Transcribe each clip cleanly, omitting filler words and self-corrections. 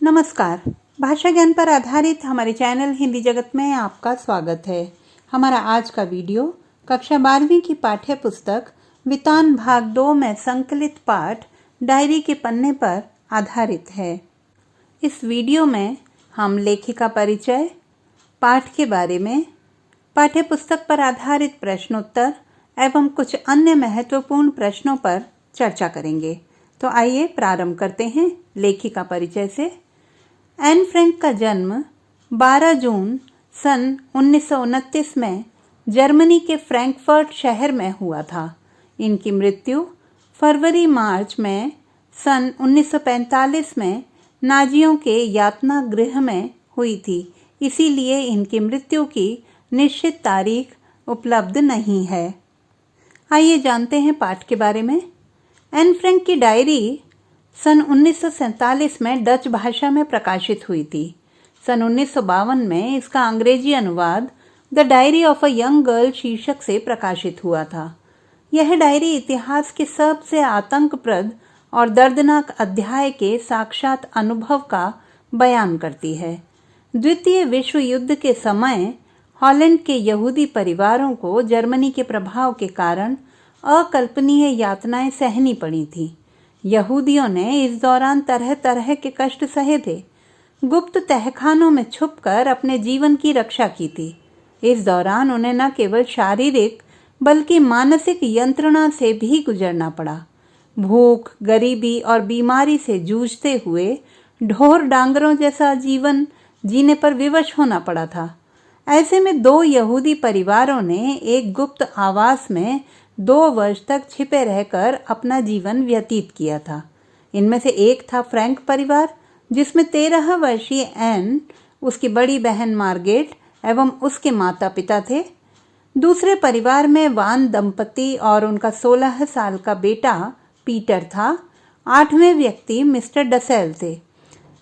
नमस्कार। भाषा ज्ञान पर आधारित हमारे चैनल हिंदी जगत में आपका स्वागत है। हमारा आज का वीडियो कक्षा 12वीं की पाठ्य पुस्तक वितान भाग 2 में संकलित पाठ डायरी के पन्ने पर आधारित है। इस वीडियो में हम लेखिका परिचय, पाठ के बारे में, पाठ्य पुस्तक पर आधारित प्रश्नोत्तर एवं कुछ अन्य महत्वपूर्ण प्रश्नों पर चर्चा करेंगे। तो आइए प्रारंभ करते हैं लेखिका परिचय से। एन फ्रैंक का जन्म 12 जून सन 1929 में जर्मनी के फ्रैंकफर्ट शहर में हुआ था। इनकी मृत्यु फरवरी-मार्च में सन 1945 में नाजियों के यातना गृह में हुई थी, इसीलिए इनकी मृत्यु की निश्चित तारीख उपलब्ध नहीं है। आइए जानते हैं पाठ के बारे में। एन फ्रैंक की डायरी सन 1947 में डच भाषा में प्रकाशित हुई थी। सन 1952 में इसका अंग्रेजी अनुवाद the diary of a young girl शीर्षक से प्रकाशित हुआ था। यह डायरी इतिहास के सबसे आतंकप्रद और दर्दनाक अध्याय के साक्षात अनुभव का बयान करती है। द्वितीय विश्व युद्ध के समय हॉलैंड के यहूदी परिवारों को जर्मनी के प्रभाव के कारण अकल्पनीय यातनाएं सहनी पड़ी थी। यहूदियों ने इस दौरान तरह तरह के कष्ट सहे थे। गुप्त तहखानों में छुपकर अपने जीवन की रक्षा की थी। इस दौरान उन्हें न केवल शारीरिक बल्कि मानसिक यंत्रणा से भी गुजरना पड़ा। भूख, गरीबी और बीमारी से जूझते हुए ढोर डांगरों जैसा जीवन जीने पर विवश होना पड़ा था। ऐसे में 2 यहूदी परिवारों ने एक गुप्त आवास में 2 वर्ष तक छिपे रहकर अपना जीवन व्यतीत किया था। इनमें से एक था फ्रैंक परिवार, जिसमें 13 वर्षीय एन, उसकी बड़ी बहन मार्गेट एवं उसके माता पिता थे। दूसरे परिवार में वान दंपति और उनका 16 साल का बेटा पीटर था। 8वें व्यक्ति मिस्टर डसेल थे।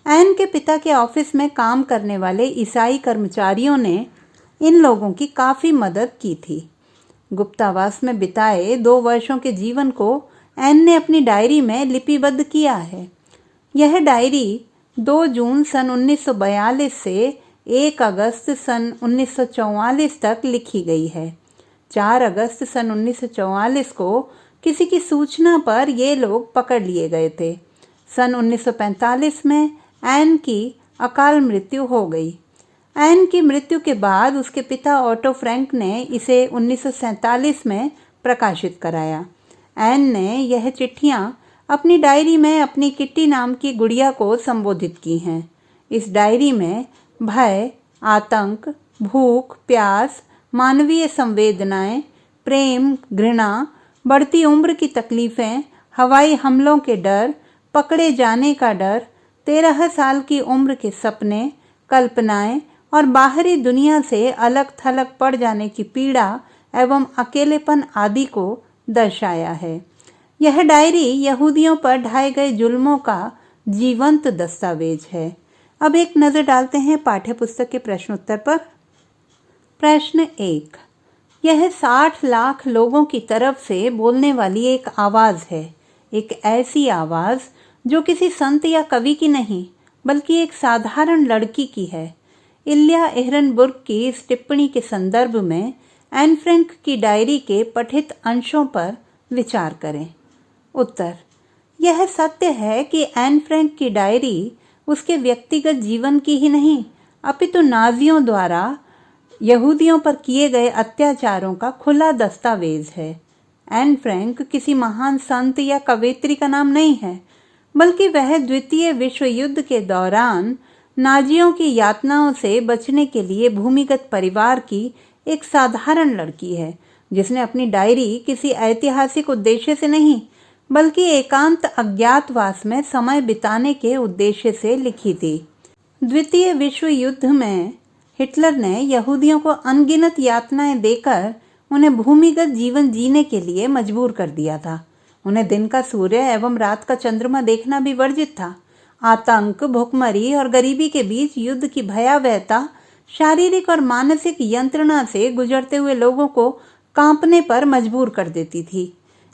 एन के पिता के ऑफिस में काम करने वाले ईसाई कर्मचारियों ने इन लोगों की काफ़ी मदद की थी। गुप्तावास में बिताए 2 वर्षों के जीवन को एन ने अपनी डायरी में लिपिबद्ध किया है। यह डायरी 2 जून सन 1942 से 1 अगस्त सन 1944 तक लिखी गई है। 4 अगस्त सन 1944 को किसी की सूचना पर ये लोग पकड़ लिए गए थे। सन 1945 में एन की अकाल मृत्यु हो गई। एन की मृत्यु के बाद उसके पिता ऑटो फ्रैंक ने इसे 1947 में प्रकाशित कराया। एन ने यह चिट्ठियां अपनी डायरी में अपनी किट्टी नाम की गुड़िया को संबोधित की हैं। इस डायरी में भय, आतंक, भूख, प्यास, मानवीय संवेदनाएं, प्रेम, घृणा, बढ़ती उम्र की तकलीफें, हवाई हमलों के डर, पकड़े जाने का डर, 13 साल की उम्र के सपने, कल्पनाएं और बाहरी दुनिया से अलग थलग पड़ जाने की पीड़ा एवं अकेलेपन आदि को दर्शाया है। यह डायरी यहूदियों पर ढाए गए जुल्मों का जीवंत दस्तावेज है। अब एक नज़र डालते हैं पाठ्यपुस्तक के प्रश्नोत्तर पर। प्रश्न 1। यह 60 लाख लोगों की तरफ से बोलने वाली एक आवाज़ है। एक ऐसी आवाज़ जो किसी संत या कवि की नहीं बल्कि एक साधारण लड़की की है। इल्या एहरनबुर्ग की इस टिप्पणी के संदर्भ में एन फ्रैंक की डायरी के पठित अंशों पर विचार करें। उत्तर: यह सत्य है कि एन फ्रैंक की डायरी उसके व्यक्तिगत जीवन की ही नहीं अपितु नाजियों द्वारा यहूदियों पर किए गए अत्याचारों का खुला दस्तावेज है। एन फ्रैंक किसी महान संत या कवयित्री का नाम नहीं है, बल्कि वह द्वितीय विश्व युद्ध के दौरान नाजियों की यातनाओं से बचने के लिए भूमिगत परिवार की एक साधारण लड़की है, जिसने अपनी डायरी किसी ऐतिहासिक उद्देश्य से नहीं बल्कि एकांत अज्ञातवास में समय बिताने के उद्देश्य से लिखी थी। द्वितीय विश्व युद्ध में हिटलर ने यहूदियों को अनगिनत यातनाएं देकर उन्हें भूमिगत जीवन जीने के लिए मजबूर कर दिया था। उन्हें दिन का सूर्य एवं रात का चंद्रमा देखना भी वर्जित था। आतंक, भुखमरी और गरीबी के बीच युद्ध की भयावहता शारीरिक और मानसिक यंत्रणा से गुजरते हुए लोगों को कांपने पर मजबूर कर देती थी।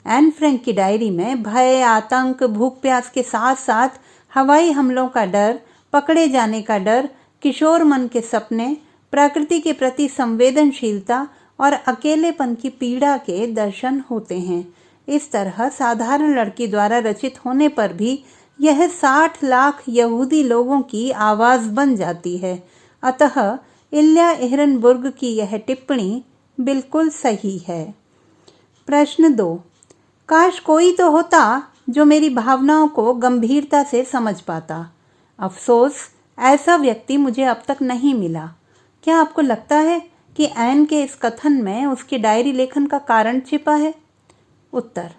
एन फ्रैंक की डायरी में भय, आतंक, भूख प्यास के साथ साथ हवाई हमलों का डर, पकड़े जाने का डर, किशोर मन के सपने, प्रकृति के प्रति संवेदनशीलता और अकेलेपन की पीड़ा के दर्शन होते हैं। इस तरह साधारण लड़की द्वारा रचित होने पर भी यह 60 लाख यहूदी लोगों की आवाज बन जाती है। अतः इल्या एहरनबुर्ग की यह टिप्पणी बिल्कुल सही है। प्रश्न 2। काश कोई तो होता जो मेरी भावनाओं को गंभीरता से समझ पाता। अफसोस, ऐसा व्यक्ति मुझे अब तक नहीं मिला। क्या आपको लगता है कि ऐन के इस कथन में उसकी डायरी लेखन का कारण छिपा है? उत्तर: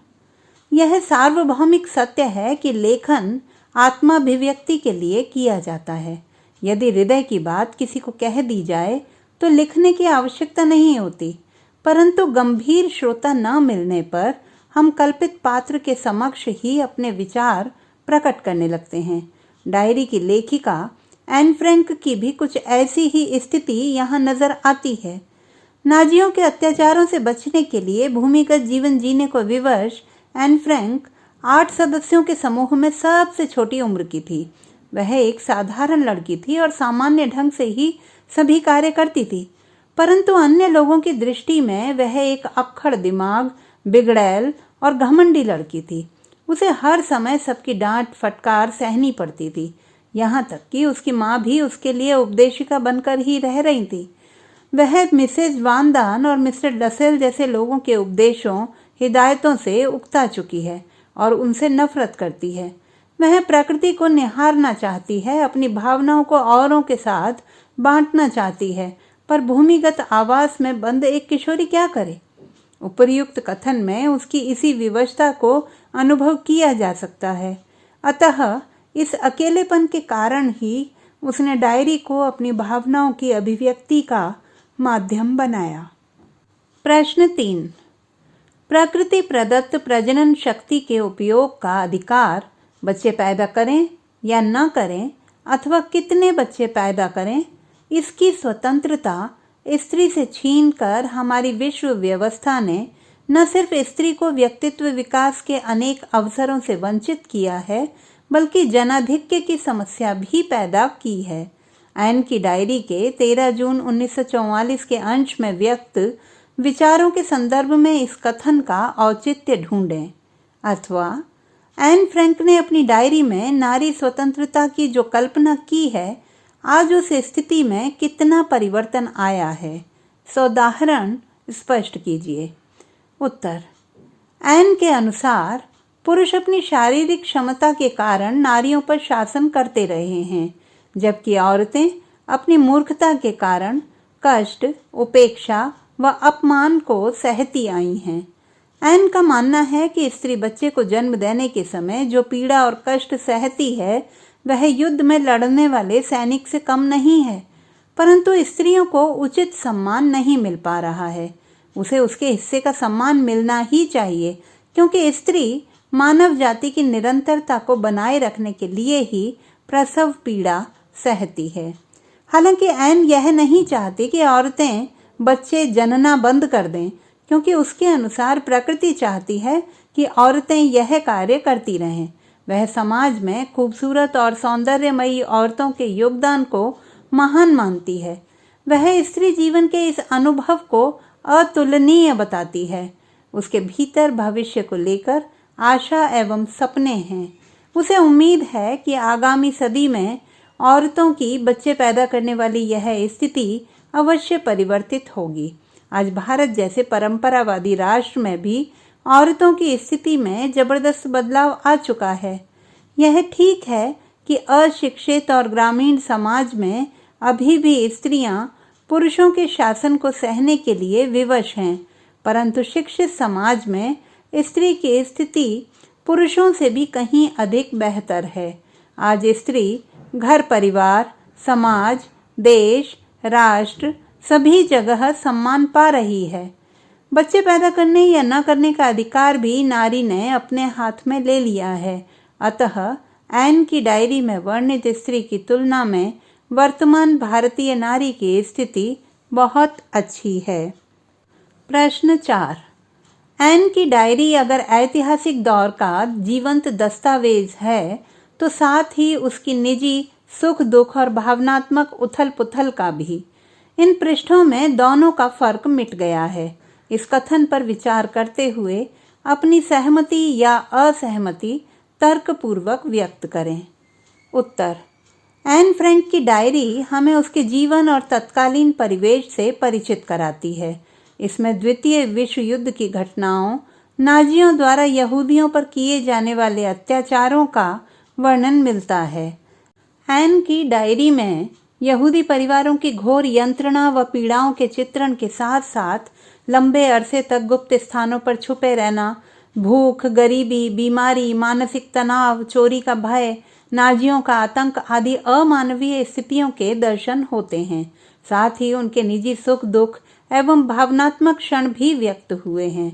यह सार्वभौमिक सत्य है कि लेखन आत्माभिव्यक्ति के लिए किया जाता है। यदि हृदय की बात किसी को कह दी जाए तो लिखने की आवश्यकता नहीं होती, परंतु गंभीर श्रोता न मिलने पर हम कल्पित पात्र के समक्ष ही अपने विचार प्रकट करने लगते हैं। डायरी की लेखिका एन फ्रैंक की भी कुछ ऐसी ही स्थिति यहाँ नजर आती है। नाजियों के अत्याचारों से बचने के लिए भूमिगत जीवन जीने को विवश एन फ्रैंक 8 सदस्यों के समूह में सबसे छोटी उम्र की थी। वह एक साधारण लड़की थी और सामान्य ढंग से ही सभी कार्य करती थी, परंतु अन्य लोगों की दृष्टि में वह एक अक्खड़ दिमाग, बिगड़ैल और घमंडी लड़की थी। उसे हर समय सबकी डांट फटकार सहनी पड़ती थी, यहाँ तक कि उसकी माँ भी उसके लिए उपदेशिका बनकर ही रह रही थी। वह मिसेज वानदान और मिस्टर डसेल जैसे लोगों के उपदेशों, हिदायतों से उकता चुकी है और उनसे नफरत करती है। वह प्रकृति को निहारना चाहती है, अपनी भावनाओं को औरों के साथ बांटना चाहती है, पर भूमिगत आवास में बंद एक किशोरी क्या करे? उपर्युक्त कथन में उसकी इसी विवशता को अनुभव किया जा सकता है। अतः इस अकेलेपन के कारण ही उसने डायरी को अपनी भावनाओं की अभिव्यक्ति का माध्यम बनाया। प्रश्न 3। प्रकृति प्रदत्त प्रजनन शक्ति के उपयोग का अधिकार बच्चे पैदा करें या न करें अथवा कितने बच्चे पैदा करें, इसकी स्वतंत्रता स्त्री से छीनकर हमारी विश्व व्यवस्था ने न सिर्फ स्त्री को व्यक्तित्व विकास के अनेक अवसरों से वंचित किया है, बल्कि जनाधिक्य की समस्या भी पैदा की है। ऐन की डायरी के 13 जून 1944 के अंश में व्यक्त विचारों के संदर्भ में इस कथन का औचित्य ढूंढें। अथवा एन फ्रैंक ने अपनी डायरी में नारी स्वतंत्रता की जो कल्पना की है, आज उस स्थिति में कितना परिवर्तन आया है, सोदाहरण स्पष्ट कीजिए। उत्तर: ऐन के अनुसार पुरुष अपनी शारीरिक क्षमता के कारण नारियों पर शासन करते रहे हैं, जबकि औरतें अपनी मूर्खता के कारण कष्ट, उपेक्षा व अपमान को सहती आई हैं। ऐन का मानना है कि स्त्री बच्चे को जन्म देने के समय जो पीड़ा और कष्ट सहती है, वह युद्ध में लड़ने वाले सैनिक से कम नहीं है, परंतु स्त्रियों को उचित सम्मान नहीं मिल पा रहा है। उसे उसके हिस्से का सम्मान मिलना ही चाहिए, क्योंकि स्त्री मानव जाति की निरंतरता को बनाए रखने के लिए ही प्रसव पीड़ा सहती है। हालांकि ऐन यह नहीं चाहती कि औरतें बच्चे जनना बंद कर दें, क्योंकि उसके अनुसार प्रकृति चाहती है कि औरतें यह कार्य करती रहें। वह समाज में खूबसूरत और सौंदर्यमयी औरतों के योगदान को महान मानती है। वह स्त्री जीवन के इस अनुभव को अतुलनीय बताती है। उसके भीतर भविष्य को लेकर आशा एवं सपने हैं। उसे उम्मीद है कि आगामी सदी में औरतों की बच्चे पैदा करने वाली यह स्थिति अवश्य परिवर्तित होगी। आज भारत जैसे परंपरावादी राष्ट्र में भी औरतों की स्थिति में जबरदस्त बदलाव आ चुका है। यह ठीक है कि अशिक्षित और ग्रामीण समाज में अभी भी स्त्रियां पुरुषों के शासन को सहने के लिए विवश हैं, परंतु शिक्षित समाज में स्त्री की स्थिति पुरुषों से भी कहीं अधिक बेहतर है। आज स्त्री घर परिवार, समाज, देश, राष्ट्र सभी जगह सम्मान पा रही है। बच्चे पैदा करने या न करने का अधिकार भी नारी ने अपने हाथ में ले लिया है। अतः ऐन की डायरी में वर्णित स्त्री की तुलना में वर्तमान भारतीय नारी की स्थिति बहुत अच्छी है। प्रश्न 4। ऐन की डायरी अगर ऐतिहासिक दौर का जीवंत दस्तावेज है, तो साथ ही उसकी निजी सुख दुख और भावनात्मक उथल पुथल का भी। इन पृष्ठों में दोनों का फर्क मिट गया है। इस कथन पर विचार करते हुए अपनी सहमति या असहमति तर्कपूर्वक व्यक्त करें। उत्तर। एन फ्रैंक की डायरी हमें उसके जीवन और तत्कालीन परिवेश से परिचित कराती है। इसमें द्वितीय विश्व युद्ध की घटनाओं, नाजियों द्वारा यहूदियों पर किए जाने वाले अत्याचारों का वर्णन मिलता है। एन की डायरी में यहूदी परिवारों की घोर यंत्रणा व पीड़ाओं के चित्रण के साथ साथ लंबे अरसे तक गुप्त स्थानों पर छुपे रहना, भूख, गरीबी, बीमारी, मानसिक तनाव, चोरी का भय, नाजियों का आतंक आदि अमानवीय स्थितियों के दर्शन होते हैं। साथ ही उनके निजी सुख दुख एवं भावनात्मक क्षण भी व्यक्त हुए हैं।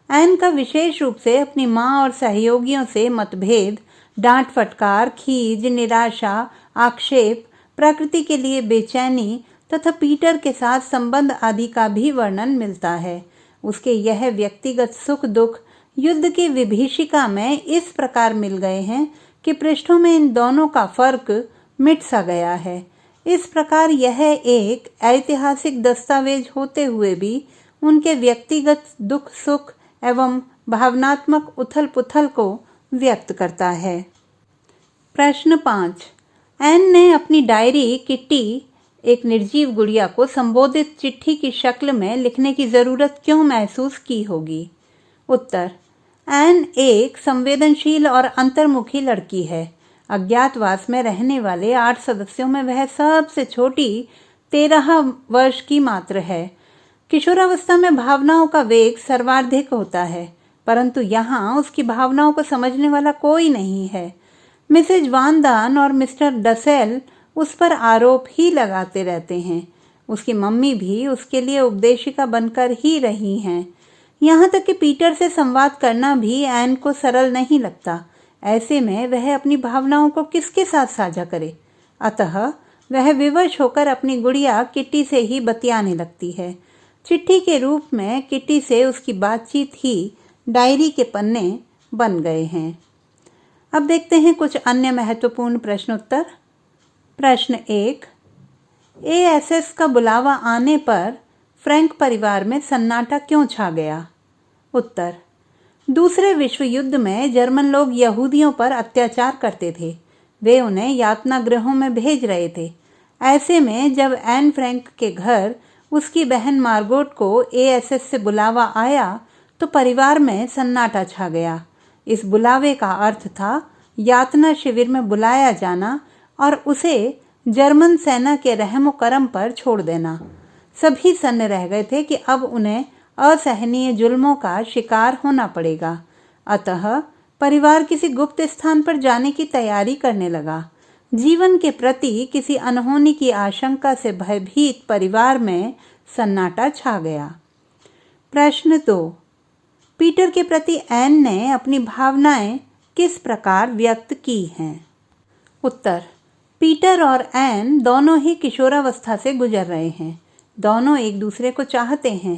एन का विशेष रूप से अपनी मां और सहयोगियों से मतभेद, डांट फटकार, खीज, निराशा, आक्षेप, प्रकृति के लिए बेचैनी तथा पीटर के साथ संबंध आदि का भी वर्णन मिलता है। उसके यह व्यक्तिगत सुख दुख युद्ध की विभीषिका में इस प्रकार मिल गए हैं कि पृष्ठों में इन दोनों का फर्क मिट सा गया है। इस प्रकार यह एक ऐतिहासिक दस्तावेज होते हुए भी उनके व्यक्तिगत दुख सुख एवं भावनात्मक उथल पुथल को व्यक्त करता है। प्रश्न 5। एन ने अपनी डायरी किट्टी, एक निर्जीव गुड़िया को संबोधित चिट्ठी की शक्ल में लिखने की जरूरत क्यों महसूस की होगी? उत्तर। एन एक संवेदनशील और अंतर्मुखी लड़की है। अज्ञातवास में रहने वाले 8 सदस्यों में वह सबसे छोटी 13 वर्ष की मात्र है। किशोरावस्था में भावनाओं का वेग सर्वाधिक होता है, परंतु यहाँ उसकी भावनाओं को समझने वाला कोई नहीं है। मिसेज वान दान और मिस्टर डसेल उस पर आरोप ही लगाते रहते हैं। उसकी मम्मी भी उसके लिए उपदेशिका बनकर ही रही हैं। यहाँ तक कि पीटर से संवाद करना भी एन को सरल नहीं लगता। ऐसे में वह अपनी भावनाओं को किसके साथ साझा करे? अतः वह विवश होकर अपनी गुड़िया किट्टी से ही बतियाने लगती है। चिट्ठी के रूप में किट्टी से उसकी बातचीत ही डायरी के पन्ने बन गए हैं। अब देखते हैं कुछ अन्य महत्वपूर्ण प्रश्नोत्तर। प्रश्न 1। एएसएस का बुलावा आने पर फ्रैंक परिवार में सन्नाटा क्यों छा गया? उत्तर। दूसरे विश्व युद्ध में जर्मन लोग यहूदियों पर अत्याचार करते थे। वे उन्हें यातना गृहों में भेज रहे थे। ऐसे में जब एन फ्रैंक के घर उसकी बहन मार्गोट को एएसएस से बुलावा आया तो परिवार में सन्नाटा छा गया। इस बुलावे का अर्थ था यातना शिविर में बुलाया जाना और उसे जर्मन सेना के रहमो करम पर छोड़ देना। सभी सन्न रह गए थे कि अब उन्हें असहनीय जुल्मों का शिकार होना पड़ेगा। अतः परिवार किसी गुप्त स्थान पर जाने की तैयारी करने लगा। जीवन के प्रति किसी अनहोनी की आशंका से भयभीत परिवार में सन्नाटा छा गया। प्रश्न 2। पीटर के प्रति एन ने अपनी भावनाएं किस प्रकार व्यक्त की हैं? उत्तर। पीटर और एन दोनों ही किशोरावस्था से गुजर रहे हैं। दोनों एक दूसरे को चाहते हैं।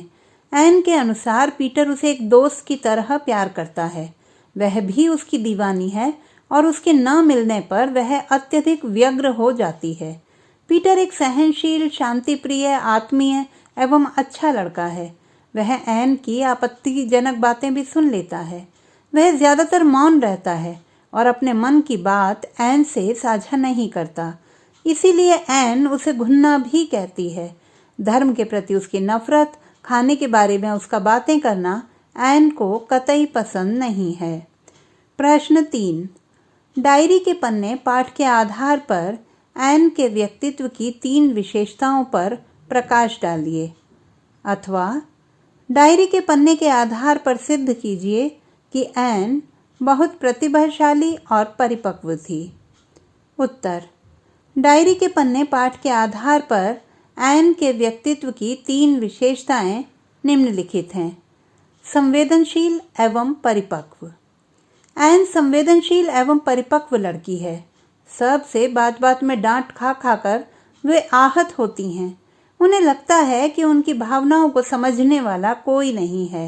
एन के अनुसार पीटर उसे एक दोस्त की तरह प्यार करता है। वह भी उसकी दीवानी है और उसके न मिलने पर वह अत्यधिक व्यग्र हो जाती है। पीटर एक सहनशील, शांतिप्रिय, आत्मीय एवं अच्छा लड़का है। वह एन की आपत्तिजनक बातें भी सुन लेता है। वह ज्यादातर मौन रहता है और अपने मन की बात एन से साझा नहीं करता। इसीलिए एन उसे घुन्ना भी कहती है। धर्म के प्रति उसकी नफरत, खाने के बारे में उसका बातें करना एन को कतई पसंद नहीं है। प्रश्न 3। डायरी के पन्ने पाठ के आधार पर एन के व्यक्तित्व की 3 विशेषताओं पर प्रकाश डालिए, अथवा डायरी के पन्ने के आधार पर सिद्ध कीजिए कि एन बहुत प्रतिभाशाली और परिपक्व थी। उत्तर। डायरी के पन्ने पाठ के आधार पर एन के व्यक्तित्व की 3 विशेषताएं निम्नलिखित हैं। संवेदनशील एवं परिपक्व। एन संवेदनशील एवं परिपक्व लड़की है। सबसे बात बात में डांट खा खाकर वे आहत होती हैं। उन्हें लगता है कि उनकी भावनाओं को समझने वाला कोई नहीं है।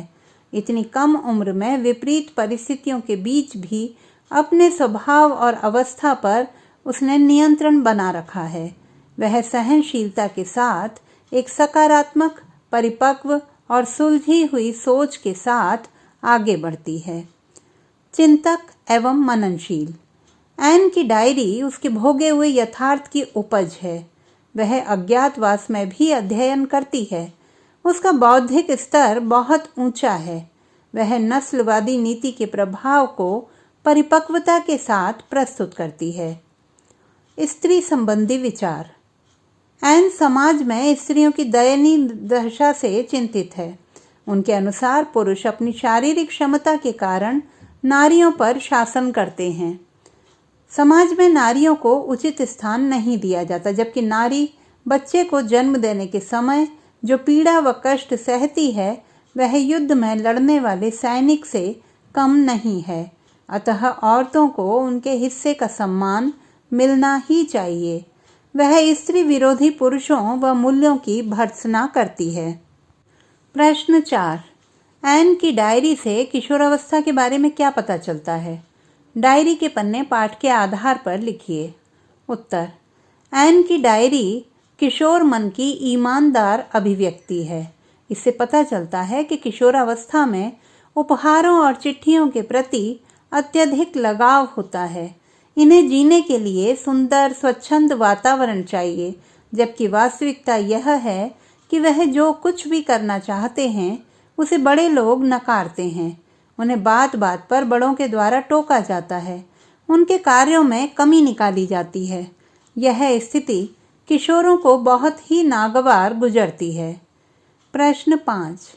इतनी कम उम्र में विपरीत परिस्थितियों के बीच भी अपने स्वभाव और अवस्था पर उसने नियंत्रण बना रखा है। वह सहनशीलता के साथ एक सकारात्मक, परिपक्व और सुलझी हुई सोच के साथ आगे बढ़ती है। चिंतक एवं मननशील। एन की डायरी उसके भोगे हुए यथार्थ की उपज है। वह अज्ञातवास में भी अध्ययन करती है। उसका बौद्धिक स्तर बहुत ऊंचा है। वह नस्लवादी नीति के प्रभाव को परिपक्वता के साथ प्रस्तुत करती है। स्त्री संबंधी विचार। एन समाज में स्त्रियों की दयनीय दशा से चिंतित है। उनके अनुसार पुरुष अपनी शारीरिक क्षमता के कारण नारियों पर शासन करते हैं। समाज में नारियों को उचित स्थान नहीं दिया जाता, जबकि नारी बच्चे को जन्म देने के समय जो पीड़ा व कष्ट सहती है वह युद्ध में लड़ने वाले सैनिक से कम नहीं है। अतः औरतों को उनके हिस्से का सम्मान मिलना ही चाहिए। वह स्त्री विरोधी पुरुषों व मूल्यों की भर्त्सना करती है। प्रश्न 4। एन की डायरी से किशोरावस्था के बारे में क्या पता चलता है? डायरी के पन्ने पाठ के आधार पर लिखिए। उत्तर। एन की डायरी किशोर मन की ईमानदार अभिव्यक्ति है। इससे पता चलता है कि किशोरावस्था में उपहारों और चिट्ठियों के प्रति अत्यधिक लगाव होता है। इन्हें जीने के लिए सुंदर स्वच्छंद वातावरण चाहिए, जबकि वास्तविकता यह है कि वह जो कुछ भी करना चाहते हैं उसे बड़े लोग नकारते हैं। उन्हें बात बात पर बड़ों के द्वारा टोका जाता है। उनके कार्यों में कमी निकाली जाती है। यह स्थिति किशोरों को बहुत ही नागवार गुजरती है। प्रश्न 5।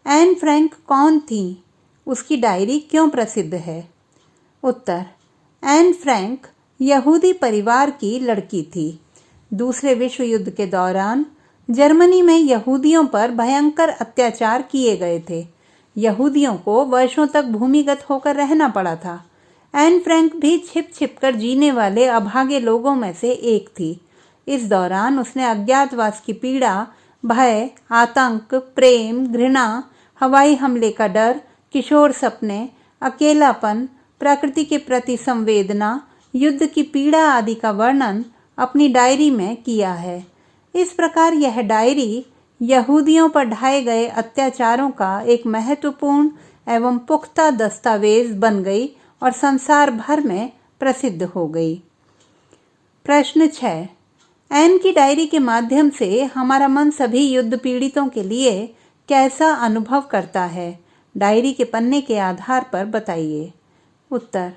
एन फ्रैंक कौन थी? उसकी डायरी क्यों प्रसिद्ध है? उत्तर। एन फ्रैंक यहूदी परिवार की लड़की थी। दूसरे विश्व युद्ध के दौरान जर्मनी में यहूदियों पर भयंकर अत्याचार किए गए थे। यहूदियों को वर्षों तक भूमिगत होकर रहना पड़ा था। एन फ्रैंक भी छिप छिप कर जीने वाले अभागे लोगों में से एक थी। इस दौरान उसने अज्ञातवास की पीड़ा, भय, आतंक, प्रेम, घृणा, हवाई हमले का डर, किशोर सपने, अकेलापन, प्रकृति के प्रति संवेदना, युद्ध की पीड़ा आदि का वर्णन अपनी डायरी में किया है। इस प्रकार यह डायरी यहूदियों पर ढाए गए अत्याचारों का एक महत्वपूर्ण एवं पुख्ता दस्तावेज बन गई और संसार भर में प्रसिद्ध हो गई। प्रश्न 6। एन की डायरी के माध्यम से हमारा मन सभी युद्ध पीड़ितों के लिए कैसा अनुभव करता है? डायरी के पन्ने के आधार पर बताइए। उत्तर।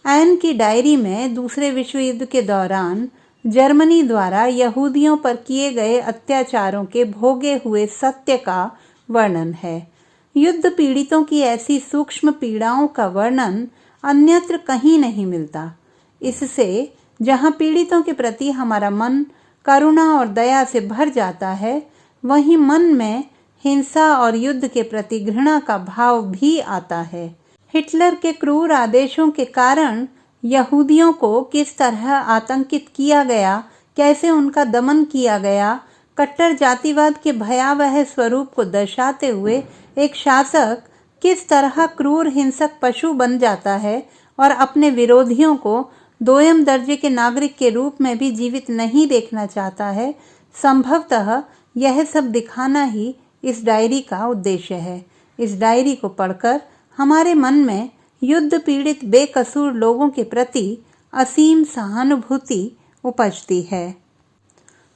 एन की डायरी में दूसरे विश्व युद्ध के दौरान जर्मनी द्वारा यहूदियों पर किए गए अत्याचारों के भोगे हुए सत्य का वर्णन है। युद्ध पीड़ितों की ऐसी सूक्ष्म पीड़ाओं का वर्णन अन्यत्र कहीं नहीं मिलता। इससे जहाँ पीड़ितों के प्रति हमारा मन करुणा और दया से भर जाता है, वहीं मन में हिंसा और युद्ध के प्रति घृणा का भाव भी आता है। हिटलर के क्रूर आदेशों के कारण यहूदियों को किस तरह आतंकित किया गया, कैसे उनका दमन किया गया, कट्टर जातिवाद के भयावह स्वरूप को दर्शाते हुए एक शासक किस तरह क्रूर हिंसक पशु बन जाता है और अपने विरोधियों को दोयम दर्जे के नागरिक के रूप में भी जीवित नहीं देखना चाहता है, संभवतः यह सब दिखाना ही इस डायरी का उद्देश्य है। इस डायरी को पढ़कर हमारे मन में युद्ध पीड़ित बेकसूर लोगों के प्रति असीम सहानुभूति उपजती है।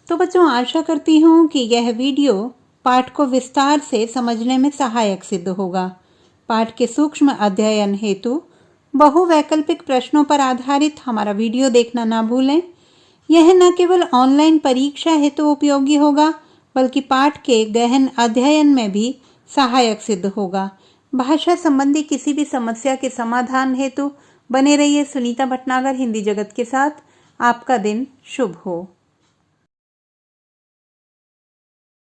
तो बच्चों, आशा करती हूँ कि यह वीडियो पाठ को विस्तार से समझने में सहायक सिद्ध होगा। पाठ के सूक्ष्म अध्ययन हेतु बहुवैकल्पिक प्रश्नों पर आधारित हमारा वीडियो देखना ना भूलें। यह न केवल ऑनलाइन परीक्षा हेतु उपयोगी होगा, बल्कि पाठ के गहन अध्ययन में भी सहायक सिद्ध होगा। भाषा संबंधी किसी भी समस्या के समाधान हेतु बने रहिए सुनीता भटनागर हिंदी जगत के साथ। आपका दिन शुभ हो।